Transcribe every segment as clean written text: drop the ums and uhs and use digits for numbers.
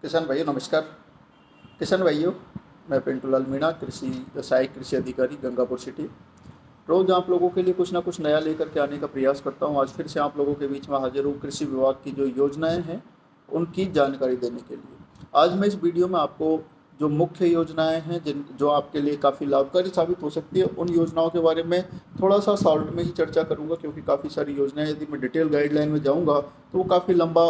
किसान भाइयों नमस्कार। किसान भाइयों, मैं पिंटू लाल मीणा, कृषि सहायक कृषि अधिकारी गंगापुर सिटी। रोज़ आप लोगों के लिए कुछ ना कुछ नया लेकर के आने का प्रयास करता हूँ। आज फिर से आप लोगों के बीच में हाजिर हूँ कृषि विभाग की जो योजनाएं हैं उनकी जानकारी देने के लिए। आज मैं इस वीडियो में आपको जो मुख्य योजनाएं हैं जिन जो आपके लिए काफ़ी लाभकारी साबित हो सकती है उन योजनाओं के बारे में थोड़ा सा शॉर्ट में ही चर्चा करूंगा, क्योंकि काफ़ी सारी योजनाएं यदि मैं डिटेल गाइडलाइन में जाऊंगा तो वो काफ़ी लंबा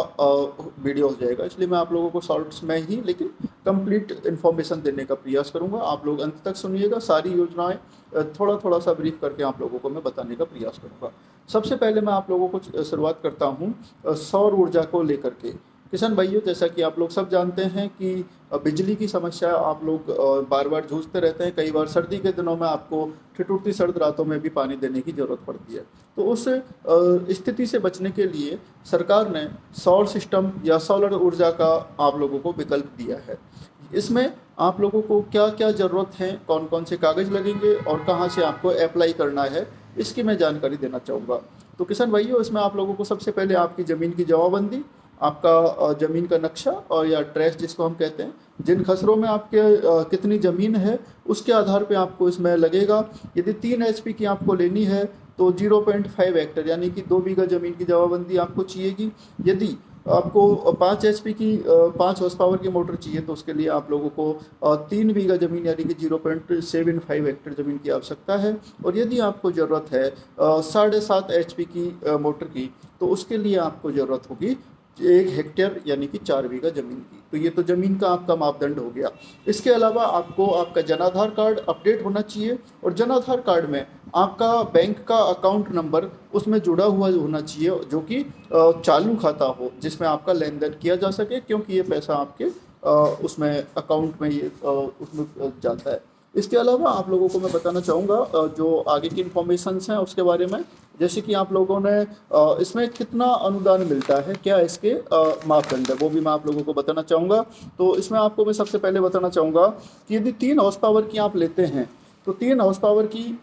वीडियो हो जाएगा। इसलिए मैं आप लोगों को शॉर्ट्स में ही लेकिन कंप्लीट इन्फॉर्मेशन देने का प्रयास करूंगा। आप लोग अंत तक सुनिएगा। सारी योजनाएं थोड़ा थोड़ा सा ब्रीफ करके आप लोगों को मैं बताने का प्रयास करूंगा। सबसे पहले मैं आप लोगों को शुरुआत करता हूं सौर ऊर्जा को लेकर के। किसान भाइयों, जैसा कि आप लोग सब जानते हैं कि बिजली की समस्या आप लोग बार बार जूझते रहते हैं। कई बार सर्दी के दिनों में आपको ठिठुरती सर्द रातों में भी पानी देने की ज़रूरत पड़ती है। तो उस स्थिति से बचने के लिए सरकार ने सौर सिस्टम या सोलर ऊर्जा का आप लोगों को विकल्प दिया है। इसमें आप लोगों को क्या क्या ज़रूरत है, कौन कौन से कागज़ लगेंगे और कहाँ से आपको अप्लाई करना है, इसकी मैं जानकारी देना चाहूँगा। तो किसान भाइयों, इसमें आप लोगों को सबसे पहले आपकी ज़मीन की जमाबंदी, आपका ज़मीन का नक्शा और या ट्रेस जिसको हम कहते हैं, जिन खसरों में आपके कितनी ज़मीन है उसके आधार पे आपको इसमें लगेगा। यदि 3 HP की आपको लेनी है तो 0.5 हेक्टर यानी कि 2 बीघा ज़मीन की जमाबंदी आपको चाहिएगी। यदि आपको 5 HP की 5 हॉर्स पावर की मोटर चाहिए तो उसके लिए आप लोगों को 3 बीघा ज़मीन यानी कि 0.75 हेक्टर ज़मीन की आवश्यकता है। और यदि आपको ज़रूरत है 7.5 HP की मोटर की तो उसके लिए आपको ज़रूरत होगी 1 हेक्टेयर यानी कि 4 बीघा ज़मीन की। तो ये तो ज़मीन का आपका मापदंड हो गया। इसके अलावा आपको आपका जनाधार कार्ड अपडेट होना चाहिए और जनाधार कार्ड में आपका बैंक का अकाउंट नंबर उसमें जुड़ा हुआ होना चाहिए, जो कि चालू खाता हो जिसमें आपका लेन देन किया जा सके, क्योंकि ये पैसा आपके उसमें अकाउंट में ये उसमें जाता है। इसके अलावा आप लोगों को मैं बताना चाहूँगा जो आगे की इन्फॉर्मेशंस हैं उसके बारे में, जैसे कि आप लोगों ने इसमें कितना अनुदान मिलता है, क्या इसके मापदंड है, वो भी मैं आप लोगों को बताना चाहूँगा। तो इसमें आपको मैं सबसे पहले बताना चाहूँगा कि यदि 3 हॉर्स पावर की आप लेते हैं तो 3 हॉर्स पावर की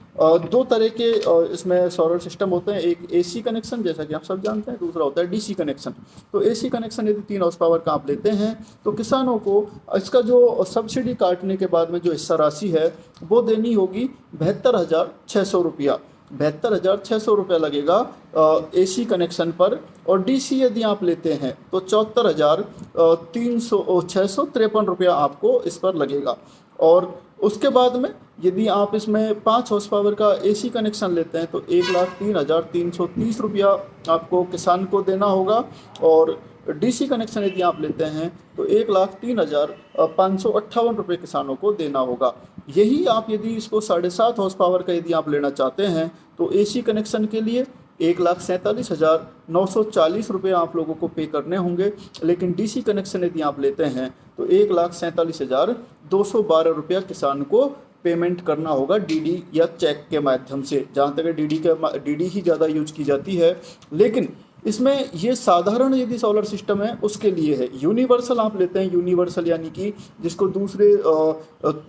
2 तरह के इसमें सोलर सिस्टम होते हैं। एक AC कनेक्शन जैसा कि आप सब जानते हैं, दूसरा होता है DC कनेक्शन। तो AC कनेक्शन यदि 3 हॉर्स पावर का आप लेते हैं तो किसानों को इसका जो सब्सिडी काटने के बाद में जो हिस्सा राशि है वो देनी होगी 72,600 रुपया। 72,600 रुपया लगेगा AC कनेक्शन पर। और DC यदि आप लेते हैं तो 74,653 रुपया आपको इस पर लगेगा। और उसके बाद में यदि आप इसमें 5 हॉर्स पावर का AC कनेक्शन लेते हैं तो 1,03,330 रुपया आपको किसान को देना होगा। और DC कनेक्शन यदि आप लेते हैं तो 1,03,558 रुपये किसानों को देना होगा। यही आप यदि इसको 7.5 हॉर्स पावर का यदि आप लेना चाहते हैं तो AC कनेक्शन के लिए 1,47,940 रुपये आप लोगों को पे करने होंगे। लेकिन DC कनेक्शन यदि आप लेते हैं तो 1,47,212 रुपया किसान को पेमेंट करना होगा DD या चेक के माध्यम से। जहाँ तक DD ही ज़्यादा यूज की जाती है, लेकिन इसमें ये साधारण यदि सोलर सिस्टम है उसके लिए है। यूनिवर्सल आप लेते हैं, यूनिवर्सल यानी कि जिसको दूसरे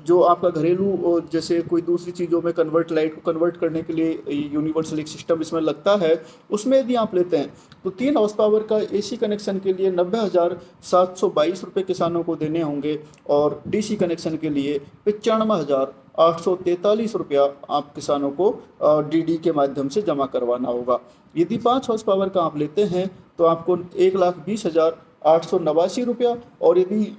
जो आपका घरेलू जैसे कोई दूसरी चीज़ों में लाइट को कन्वर्ट करने के लिए यूनिवर्सल एक सिस्टम इसमें लगता है, उसमें यदि आप लेते हैं तो 3 हॉर्स पावर का AC कनेक्शन के लिए 90,722 रुपये किसानों को देने होंगे। और DC कनेक्शन के लिए 95,843 रुपया आप किसानों को DD के माध्यम से जमा करवाना होगा। यदि 5 हॉर्स पावर का आप लेते हैं तो आपको 1,20,889 रुपया। और यदि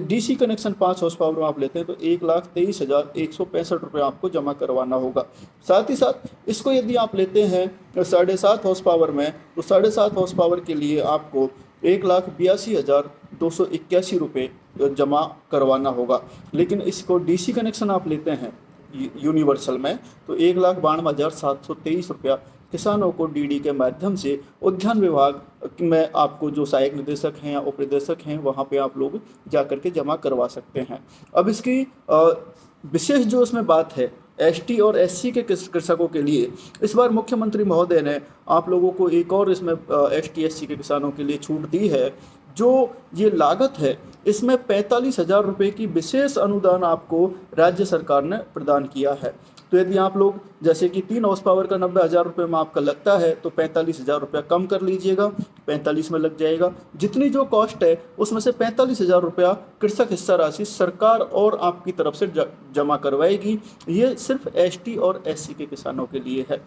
DC कनेक्शन 5 हॉर्स पावर में आप लेते हैं तो 1,23,165 रुपया आपको जमा करवाना होगा। साथ ही साथ इसको यदि आप लेते हैं 7.5 हॉर्स पावर में तो 7.5 हॉर्स पावर के लिए आपको 1,82,281 रुपये जमा करवाना होगा। लेकिन इसको DC कनेक्शन आप लेते हैं यूनिवर्सल में तो 1,92,723 रुपया किसानों को DD के माध्यम से उद्यान विभाग में आपको जो सहायक निदेशक हैं या उपनिदेशक हैं वहाँ पे आप लोग जा कर के जमा करवा सकते हैं। अब इसकी विशेष जो इसमें बात है ST और SC के कृषकों के लिए, इस बार मुख्यमंत्री महोदय ने आप लोगों को एक और इसमें ST SC के किसानों के लिए छूट दी है। जो ये लागत है इसमें 45,000 रुपये की विशेष अनुदान आपको राज्य सरकार ने प्रदान किया है। तो तो यदि आप लोग जैसे कि 3 हॉर्स पावर का 90,000 रुपये में आपका लगता है तो 45,000 रुपया कम कर लीजिएगा, 45 में लग जाएगा। जितनी जो कॉस्ट है उसमें से 45,000 रुपया कृषक हिस्सा राशि सरकार और आपकी तरफ से जमा करवाएगी। ये सिर्फ एसटी और एससी के किसानों के लिए है।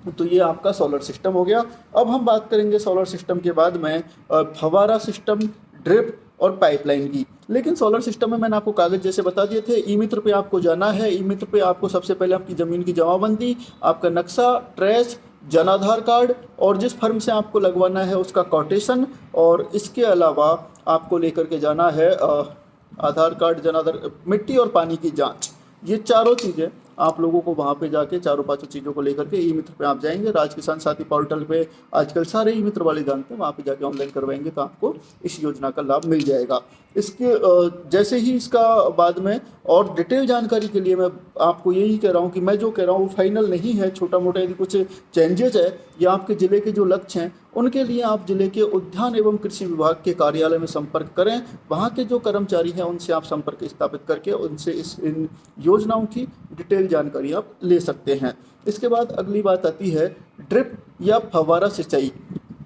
तो ये आपका सोलर सिस्टम हो गया। अब हम बात करेंगे सोलर सिस्टम के बाद में फव्वारा सिस्टम, ड्रिप और पाइपलाइन की। लेकिन सोलर सिस्टम में मैंने आपको कागज जैसे बता दिए थे। ई मित्र पे आपको जाना है। ई मित्र पे आपको सबसे पहले आपकी ज़मीन की जमाबंदी, आपका नक्शा, ट्रेस, जन आधार कार्ड और जिस फर्म से आपको लगवाना है उसका कोटेशन, और इसके अलावा आपको लेकर के जाना है आधार कार्ड, जन आधार, मिट्टी और पानी की जाँच। ये चारों चीज़ें आप लोगों को वहाँ पे जाके चारों पांचों चीज़ों को लेकर के ई मित्र पे आप जाएंगे। राज किसान साथी पोर्टल पे आजकल सारे ई मित्र वाले जानते हैं, वहाँ पे जाके ऑनलाइन करवाएंगे तो आपको इस योजना का लाभ मिल जाएगा। इसके जैसे ही इसका बाद में और डिटेल जानकारी के लिए मैं आपको यही कह रहा हूँ कि मैं जो कह रहा हूँ वो फाइनल नहीं है। छोटा मोटा यदि कुछ चेंजेज है या आपके ज़िले के जो लक्ष्य हैं उनके लिए आप जिले के उद्यान एवं कृषि विभाग के कार्यालय में संपर्क करें। वहाँ के जो कर्मचारी हैं उनसे आप संपर्क स्थापित करके उनसे इन योजनाओं की डिटेल जानकारी आप ले सकते हैं। इसके बाद अगली बात आती है ड्रिप या फव्वारा सिंचाई।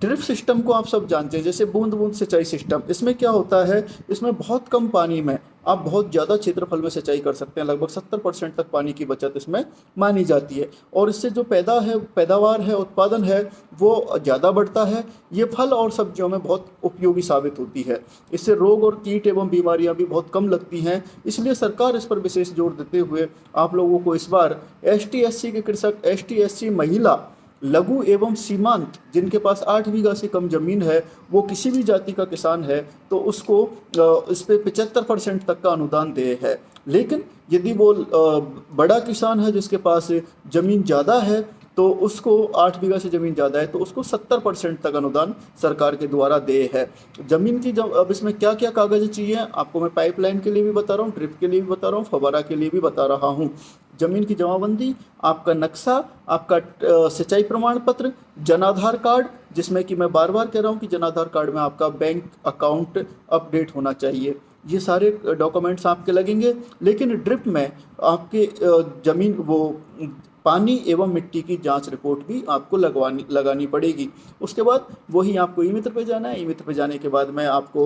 ड्रिप सिस्टम को आप सब जानते हैं, जैसे बूंद बूंद सिंचाई सिस्टम। इसमें क्या होता है, इसमें बहुत कम पानी में आप बहुत ज़्यादा क्षेत्रफल में सिंचाई कर सकते हैं। लगभग 70% तक पानी की बचत इसमें मानी जाती है और इससे जो पैदावार है, उत्पादन है वो ज़्यादा बढ़ता है। ये फल और सब्जियों में बहुत उपयोगी साबित होती है। इससे रोग और कीट एवं बीमारियां भी बहुत कम लगती हैं। इसलिए सरकार इस पर विशेष जोर देते हुए आप लोगों को इस बार ST SC के कृषक, ST SC महिला, लघु एवं सीमांत जिनके पास 8 बीघा से कम जमीन है, वो किसी भी जाति का किसान है तो उसको इस पे 75% तक का अनुदान दे है। लेकिन यदि वो बड़ा किसान है जिसके पास ज़मीन ज़्यादा है तो उसको 8 बीघा से ज़मीन ज़्यादा है तो उसको 70% तक अनुदान सरकार के द्वारा दे है। ज़मीन की अब इसमें क्या क्या कागज़ चाहिए आपको मैं पाइपलाइन के लिए भी बता रहा हूँ, ड्रिप के लिए भी बता रहा हूँ, फव्वारा के लिए भी बता रहा हूँ। ज़मीन की जमाबंदी, आपका नक्शा, आपका सिंचाई प्रमाण पत्र, जन आधार कार्ड, जिसमें कि मैं बार बार कह रहा हूँ कि जन आधार कार्ड में आपका बैंक अकाउंट अपडेट होना चाहिए। ये सारे डॉक्यूमेंट्स आपके लगेंगे। लेकिन ड्रिप में आपके ज़मीन वो पानी एवं मिट्टी की जांच रिपोर्ट भी आपको लगानी पड़ेगी। उसके बाद वही आपको ई मित्र पे जाना है। ई मित्र पे जाने के बाद में आपको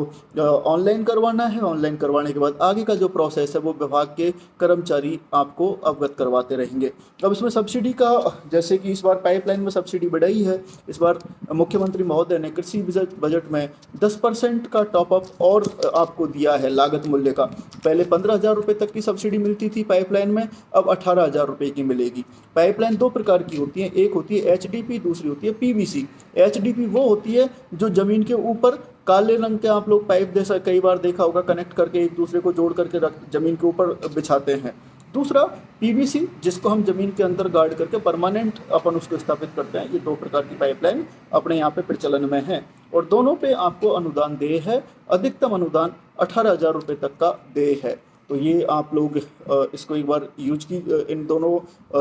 ऑनलाइन करवाना है। ऑनलाइन करवाने के बाद आगे का जो प्रोसेस है वो विभाग के कर्मचारी आपको अवगत करवाते रहेंगे। अब इसमें सब्सिडी का, जैसे कि इस बार पाइपलाइन में सब्सिडी बढ़ाई है। इस बार मुख्यमंत्री महोदय ने कृषि बजट में 10% का टॉपअप और आपको दिया है लागत मूल्य का। पहले 15,000 रुपये तक की सब्सिडी मिलती थी पाइपलाइन में, अब 18,000 रुपये की मिलेगी। पाइपलाइन 2 प्रकार की होती है, एक होती है HDP, दूसरी होती है PVC। HDP वो होती है जो ज़मीन के ऊपर काले रंग के आप लोग पाइप जैसा कई बार देखा होगा, कनेक्ट करके एक दूसरे को जोड़ करके ज़मीन के ऊपर बिछाते हैं। दूसरा PVC जिसको हम ज़मीन के अंदर गार्ड करके परमानेंट अपन उसको स्थापित करते हैं। ये 2 प्रकार की पाइपलाइन अपने यहाँ पे प्रचलन में है और दोनों पे आपको अनुदान देय है। अधिकतम अनुदान 18,000 रुपये तक का देय है। तो ये आप लोग इसको एक बार यूज की। इन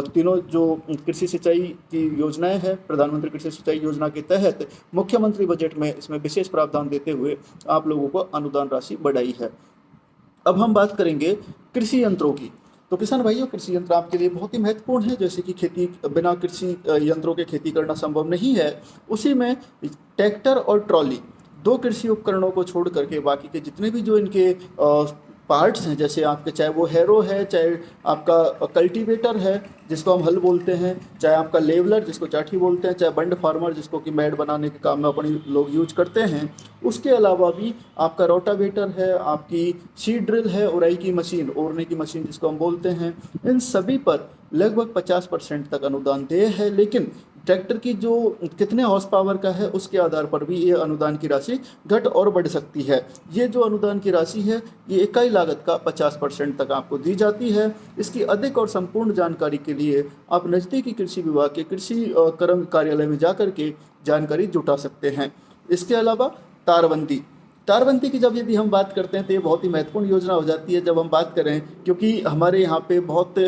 तीनों जो कृषि सिंचाई की योजनाएं हैं, प्रधानमंत्री कृषि सिंचाई योजना के तहत मुख्यमंत्री बजट में इसमें विशेष प्रावधान देते हुए आप लोगों को अनुदान राशि बढ़ाई है। अब हम बात करेंगे कृषि यंत्रों की। तो किसान भाइयों, कृषि यंत्र आपके लिए बहुत ही महत्वपूर्ण है। जैसे कि खेती बिना कृषि यंत्रों के खेती करना संभव नहीं है। उसी में ट्रैक्टर और ट्रॉली, 2 कृषि उपकरणों को छोड़ करके बाकी के जितने भी जो इनके पार्ट्स हैं, जैसे आपके चाहे वो हैरो है, चाहे आपका कल्टीवेटर है जिसको हम हल बोलते हैं, चाहे आपका लेवलर जिसको चाठी बोलते हैं, चाहे बंड फार्मर जिसको कि मैड बनाने के काम में अपन लोग यूज करते हैं। उसके अलावा भी आपका रोटावेटर है, आपकी सीड ड्रिल है, उराई की मशीन, ओरने की मशीन जिसको हम बोलते हैं। इन सभी पर लगभग 50% तक अनुदान देय है। लेकिन ट्रैक्टर की जो कितने हॉर्स पावर का है उसके आधार पर भी ये अनुदान की राशि घट और बढ़ सकती है। ये जो अनुदान की राशि है ये इकाई लागत का 50% तक आपको दी जाती है। इसकी अधिक और संपूर्ण जानकारी के लिए आप नज़दीकी कृषि विभाग के कृषि कर्म कार्यालय में जाकर के जानकारी जुटा सकते हैं। इसके अलावा तारबंदी की जब यदि हम बात करते हैं तो ये बहुत ही महत्वपूर्ण योजना हो जाती है जब हम बात करें, क्योंकि हमारे यहाँ पे बहुत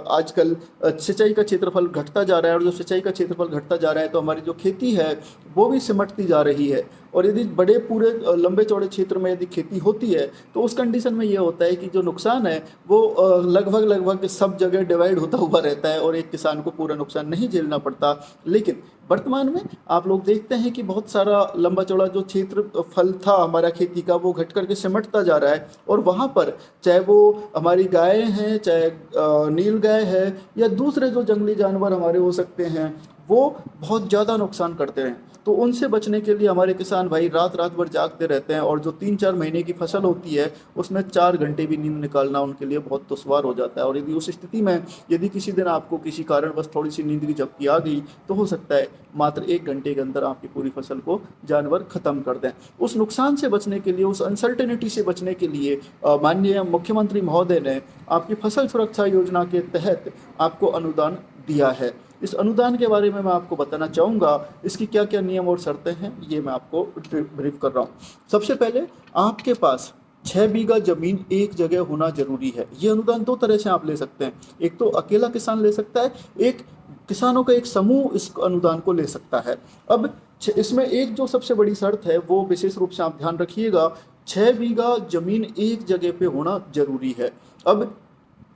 आजकल सिंचाई का क्षेत्रफल घटता जा रहा है और जो सिंचाई का क्षेत्रफल घटता जा रहा है तो हमारी जो खेती है वो भी सिमटती जा रही है और यदि बड़े पूरे लंबे चौड़े क्षेत्र में यदि खेती होती है तो उस कंडीशन में ये होता है कि जो नुकसान है वो लगभग सब जगह डिवाइड होता हुआ रहता है और एक किसान को पूरा नुकसान नहीं झेलना पड़ता। लेकिन वर्तमान में आप लोग देखते हैं कि बहुत सारा लंबा चौड़ा जो क्षेत्र फल था हमारा खेती का वो घट करके सिमटता जा रहा है, और वहाँ पर चाहे वो हमारी गायें हैं, चाहे नील गाय है या दूसरे जो जंगली जानवर हमारे हो सकते हैं, वो बहुत ज़्यादा नुकसान करते हैं। तो उनसे बचने के लिए हमारे किसान भाई रात रात भर जागते रहते हैं, और जो 3-4 महीने की फसल होती है उसमें 4 घंटे भी नींद निकालना उनके लिए बहुत दुश्वार हो जाता है। और यदि उस स्थिति में यदि किसी दिन आपको किसी कारणवश थोड़ी सी नींद की झपकी आ गई तो हो सकता है मात्र 1 घंटे के अंदर आपकी पूरी फसल को जानवर खत्म कर दें। उस नुकसान से बचने के लिए, उस अनसर्टेनिटी से बचने के लिए माननीय मुख्यमंत्री महोदय ने आपकी फसल सुरक्षा योजना के तहत आपको अनुदान दिया है। इस अनुदान के बारे में मैं आपको बताना चाहूँगा, इसकी क्या क्या नियम और शर्तें हैं ये मैं आपको ब्रीफ कर रहा हूँ। सबसे पहले आपके पास 6 बीघा जमीन एक जगह होना जरूरी है। ये अनुदान 2 तरह से आप ले सकते हैं, एक तो अकेला किसान ले सकता है, एक किसानों का एक समूह इस अनुदान को ले सकता है। अब इसमें एक जो सबसे बड़ी शर्त है वो विशेष रूप से आप ध्यान रखिएगा, 6 बीघा जमीन एक जगह पे होना जरूरी है। अब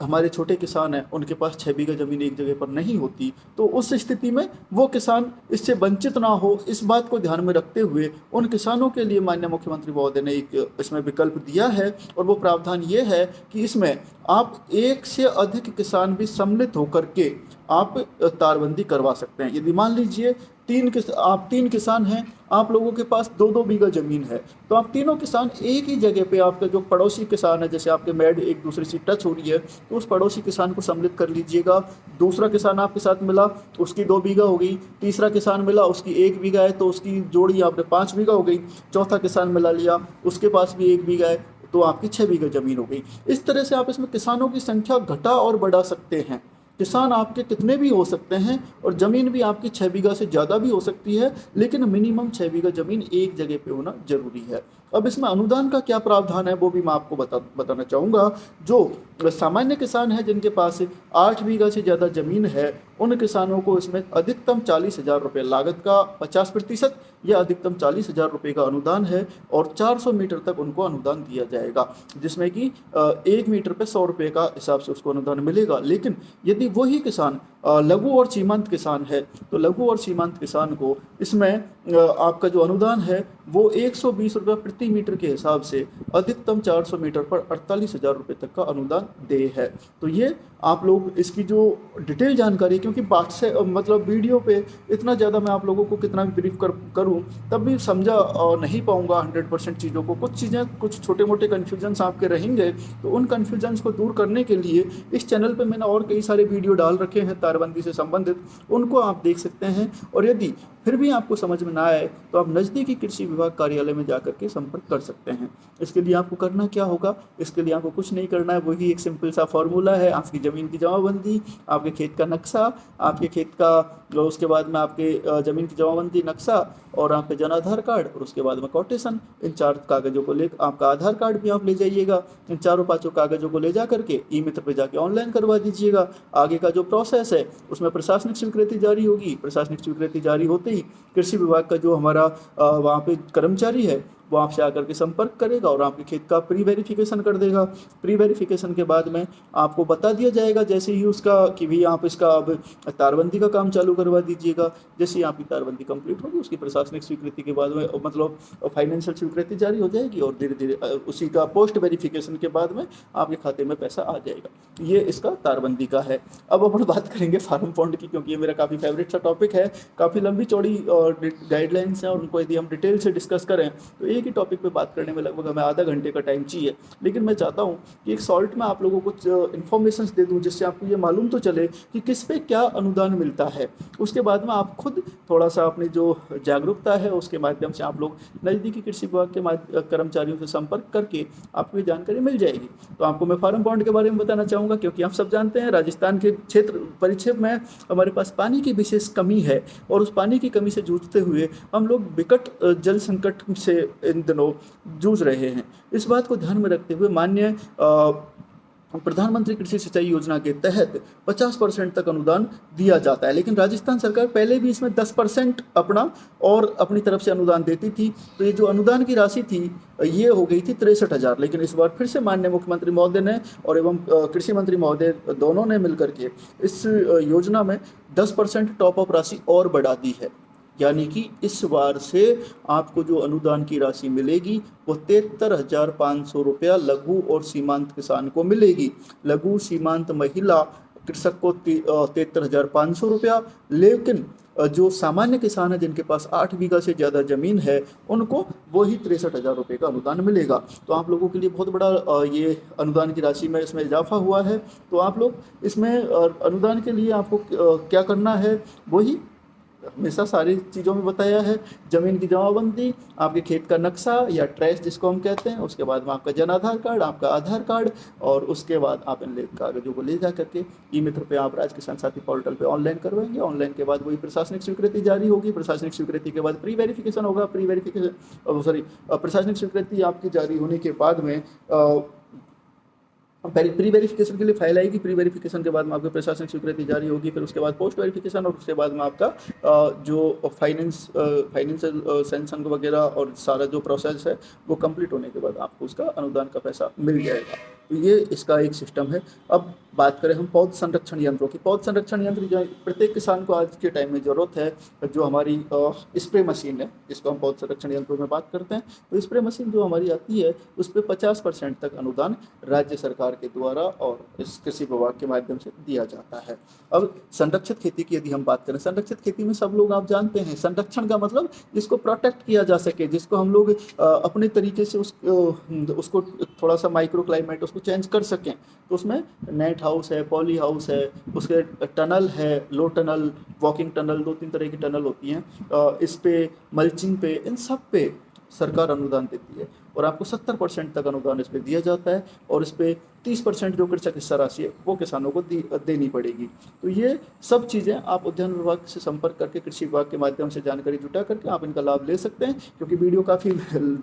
हमारे छोटे किसान हैं, उनके पास 6 बीघा ज़मीन एक जगह पर नहीं होती, तो उस स्थिति में वो किसान इससे वंचित ना हो, इस बात को ध्यान में रखते हुए उन किसानों के लिए माननीय मुख्यमंत्री महोदय ने एक इसमें विकल्प दिया है। और वो प्रावधान ये है कि इसमें आप 1 से अधिक किसान भी सम्मिलित होकर के आप तारबंदी करवा सकते हैं। यदि मान लीजिए आप 3 किसान हैं, आप लोगों के पास 2-2 बीघा ज़मीन है, तो आप तीनों किसान एक ही जगह पे, आपका जो पड़ोसी किसान है, जैसे आपके मेड एक दूसरे से टच हो रही है, तो उस पड़ोसी किसान को सम्मिलित कर लीजिएगा। दूसरा किसान आपके साथ मिला, उसकी 2 बीघा हो गई। तीसरा किसान मिला, उसकी 1 बीघा है, तो उसकी जोड़ी आपने 5 बीघा हो गई। चौथा किसान मिला लिया, उसके पास भी 1 बीघा है, तो आपकी 6 बीघा ज़मीन हो गई। इस तरह से आप इसमें किसानों की संख्या घटा और बढ़ा सकते हैं। किसान आपके कितने भी हो सकते हैं और ज़मीन भी आपकी 6 बीघा से ज़्यादा भी हो सकती है, लेकिन मिनिमम 6 बीघा ज़मीन एक जगह पे होना जरूरी है। अब इसमें अनुदान का क्या प्रावधान है वो भी मैं आपको बताना चाहूँगा। जो सामान्य किसान है जिनके पास 8 बीघा से ज़्यादा ज़मीन है, उन किसानों को इसमें अधिकतम 40,000 रुपये, लागत का 50% या अधिकतम 40,000 रुपये का अनुदान है, और 400 मीटर तक उनको अनुदान दिया जाएगा, जिसमें कि 1 मीटर पे 100 रुपये का हिसाब से उसको अनुदान मिलेगा। लेकिन यदि वही किसान लघु और सीमांत किसान है, तो लघु और सीमांत किसान को इसमें आपका जो अनुदान है वो 120 रुपये प्रति मीटर के हिसाब से अधिकतम 400 मीटर पर 48,000 रुपये तक का अनुदान देय है। तो ये आप लोग इसकी जो डिटेल जानकारी, क्योंकि बात से मतलब वीडियो पे इतना ज़्यादा मैं आप लोगों को कितना भी ब्रीफ करूँ तब भी समझा नहीं पाऊँगा 100% चीज़ों को। कुछ चीज़ें, कुछ छोटे मोटे कन्फ्यूजन्स आपके रहेंगे, तो उन कन्फ्यूजन्स को दूर करने के लिए इस चैनल पर मैंने और कई सारे वीडियो डाल रखे हैं तारबंदी से संबंधित, उनको आप देख सकते हैं। और यदि फिर भी आपको समझ में ना आए तो आप नज़दीकी कृषि विभाग कार्यालय में जाकर के संपर्क कर सकते हैं। इसके लिए आपको करना क्या होगा, इसके लिए आपको कुछ नहीं करना है, वही एक सिंपल सा फॉर्मूला है। आपकी ज़मीन की जमाबंदी, आपके खेत का नक्शा, आपके खेत का, उसके बाद में आपके ज़मीन की जमाबंदी, नक्शा, और आपका जन आधार कार्ड, और उसके बाद में कोटेशन। इन 4 कागज़ों को ले, आपका आधार कार्ड भी आप ले जाइएगा। इन 4-5 कागज़ों को ले जा करके ई-मित्र पे जाके ऑनलाइन करवा दीजिएगा। आगे का जो प्रोसेस है उसमें प्रशासनिक स्वीकृति जारी होगी। प्रशासनिक स्वीकृति जारी होते ही कृषि विभाग का जो हमारा वहाँ पे कर्मचारी है वो आपसे आकर के संपर्क करेगा और आपके खेत का प्री वेरिफिकेशन कर देगा। प्री वेरिफिकेशन के बाद में आपको बता दिया जाएगा जैसे ही उसका कि भी आप इसका अब तारबंदी का काम चालू करवा दीजिएगा। जैसे ही आपकी तारबंदी कंप्लीट होगी उसकी प्रशासनिक स्वीकृति के बाद में मतलब फाइनेंशियल स्वीकृति जारी हो जाएगी, और धीरे धीरे उसी का पोस्ट वेरिफिकेशन के बाद में आपके खाते में पैसा आ जाएगा। ये इसका तारबंदी का है। अब अपन बात करेंगे फार्म पॉन्ड की, क्योंकि ये मेरा काफ़ी फेवरेट सा टॉपिक है। काफ़ी लंबी चौड़ी गाइडलाइंस हैं और उनको यदि हम डिटेल से डिस्कस करें तो एक ही टॉपिक पे बात करने में लगभग हमें आधा घंटे का टाइम चाहिए। लेकिन मैं चाहता हूँ कि एक शॉर्ट में आप लोगों को कुछ इन्फॉर्मेशन दे दूँ जिससे आपको ये मालूम तो चले कि किस पे क्या अनुदान मिलता है। उसके बाद में आप खुद थोड़ा सा अपनी जो जागरूकता है उसके माध्यम से आप लोग नज़दीकी कृषि विभाग के कर्मचारियों से संपर्क करके आपको ये जानकारी मिल जाएगी। तो आपको मैं फार्म पॉन्ड के बारे में बताना चाहूँगा, क्योंकि आप सब जानते हैं राजस्थान के क्षेत्र परिक्षेप में हमारे पास पानी की विशेष कमी है, और उस पानी की कमी से जूझते हुए हम लोग विकट जल संकट से इन दिनों जूझ रहे हैं। इस बात को ध्यान में रखते हुए माननीय प्रधानमंत्री कृषि सिंचाई योजना के तहत 50% तक अनुदान दिया जाता है। लेकिन राजस्थान सरकार पहले भी इसमें 10% अपनी तरफ से अनुदान देती थी। तो ये जो अनुदान की राशि थी ये हो गई थी 63,000। लेकिन इस बार फिर से माननीय मुख्यमंत्री महोदय ने और एवं कृषि मंत्री महोदय दोनों ने मिलकर के इस योजना में 10% टॉप अप राशि और बढ़ा दी है। यानी कि इस बार से आपको जो अनुदान की राशि मिलेगी वो 73,500 रुपया लघु और सीमांत किसान को मिलेगी। लघु सीमांत महिला कृषक को 73,500 रुपया, लेकिन जो सामान्य किसान है जिनके पास 8 बीघा से ज़्यादा ज़मीन है उनको वही 63,000 रुपये का अनुदान मिलेगा। तो आप लोगों के लिए बहुत बड़ा ये अनुदान की राशि में इसमें इजाफा हुआ है। तो आप लोग इसमें अनुदान के लिए आपको क्या करना है, वही हमेशा सारी चीज़ों में बताया है। ज़मीन की जमाबंदी, आपके खेत का नक्शा या ट्रेस जिसको हम कहते हैं, उसके बाद में आपका जन आधार कार्ड, आपका आधार कार्ड, और उसके बाद आप इन कागजों को ले जा करके ई मित्र पे आप राज किसान साथी पोर्टल पे ऑनलाइन करवाएंगे। ऑनलाइन के बाद वही प्रशासनिक स्वीकृति जारी होगी। प्रशासनिक स्वीकृति के बाद प्री वेरिफिकेशन होगा। प्रशासनिक स्वीकृति आपकी जारी होने के बाद में प्री वेरिफिकेशन के लिए फाइल आएगी। प्री वेरिफिकेशन के बाद में आपकी प्रशासनिक स्वीकृति जारी होगी। फिर उसके बाद पोस्ट वेरिफिकेशन, और उसके बाद में आपका जो फाइनेंशियल सेंक्शन वगैरह और सारा जो प्रोसेस है वो कंप्लीट होने के बाद आपको उसका अनुदान का पैसा मिल जाएगा। तो ये इसका एक सिस्टम है। अब बात करें हम पौध संरक्षण यंत्रों की। पौध संरक्षण यंत्र जो प्रत्येक किसान को आज के टाइम में ज़रूरत है। जो हमारी स्प्रे मशीन है जिसको हम पौध संरक्षण यंत्रों में बात करते हैं, तो स्प्रे मशीन जो हमारी आती है उस पर 50% तक अनुदान राज्य सरकार के द्वारा और इस कृषि विभाग के माध्यम से दिया जाता है। अब संरक्षित खेती की यदि हम बात करें, संरक्षित खेती में सब लोग आप जानते हैं संरक्षण का मतलब जिसको प्रोटेक्ट किया जा सके, जिसको हम लोग अपने तरीके से उसको थोड़ा सा माइक्रो क्लाइमेट उसको चेंज कर सकें। तो उसमें नेट हाउस है, पॉली हाउस है, उसके टनल है, लो टनल, वॉकिंग टनल, 2-3 तरह की टनल होती हैं। इस पे मल्चिंग पे, इन सब पे सरकार अनुदान देती है और आपको 70% तक अनुदान इस पर दिया जाता है। और इस पर 30% जो कृषक हिस्सा राशि है वो किसानों को देनी पड़ेगी। तो ये सब चीज़ें आप उद्यान विभाग से संपर्क करके कृषि विभाग के माध्यम से जानकारी जुटा करके आप इनका लाभ ले सकते हैं। क्योंकि वीडियो काफ़ी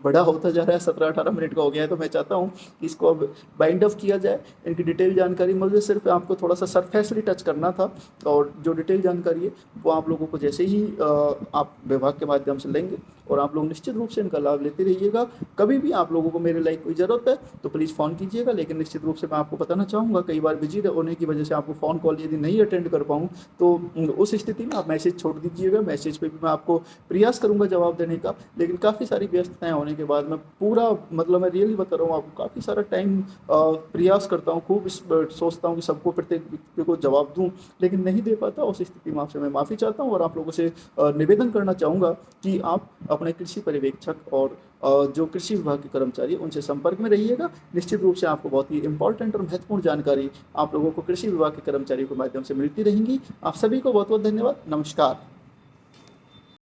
बड़ा होता जा रहा है, 17-18 मिनट का हो गया है, तो मैं चाहता हूँ कि इसको अब बाइंड अप किया जाए। इनकी डिटेल जानकारी मुझे सिर्फ आपको थोड़ा सा सरफेसली टच करना था, और जो डिटेल जानकारी है वो आप लोगों को जैसे ही आप विभाग के माध्यम से लेंगे और आप लोग निश्चित रूप से इनका लाभ लेते रहिएगा। कभी भी आप लोगों को मेरे लाइक कोई ज़रूरत है तो प्लीज़ फ़ोन कीजिएगा। लेकिन निश्चित रूप से मैं आपको बताना चाहूँगा, कई बार बिजी होने की वजह से आपको फ़ोन कॉल यदि नहीं अटेंड कर पाऊँ तो उस स्थिति में आप मैसेज छोड़ दीजिएगा। मैसेज पे भी मैं आपको प्रयास करूँगा जवाब देने का। लेकिन काफ़ी सारी व्यस्तताएँ होने के बाद मैं पूरा मतलब मैं रियली बता रहा हूँ आपको, काफ़ी सारा टाइम प्रयास करता हूँ, खूब सोचता हूँ कि सबको प्रत्येक व्यक्ति को जवाब दूँ, लेकिन नहीं दे पाता। उस स्थिति में आपसे मैं माफ़ी चाहता हूँ और आप लोगों से निवेदन करना चाहूँगा कि आप अपने कृषि पर्यवेक्षक और जो कृषि विभाग के कर्मचारी उनसे संपर्क में रहिएगा। निश्चित रूप से आपको बहुत ही इंपॉर्टेंट और महत्वपूर्ण जानकारी आप लोगों को कृषि विभाग के कर्मचारियों के माध्यम से मिलती रहेंगी। आप सभी को बहुत बहुत धन्यवाद। नमस्कार।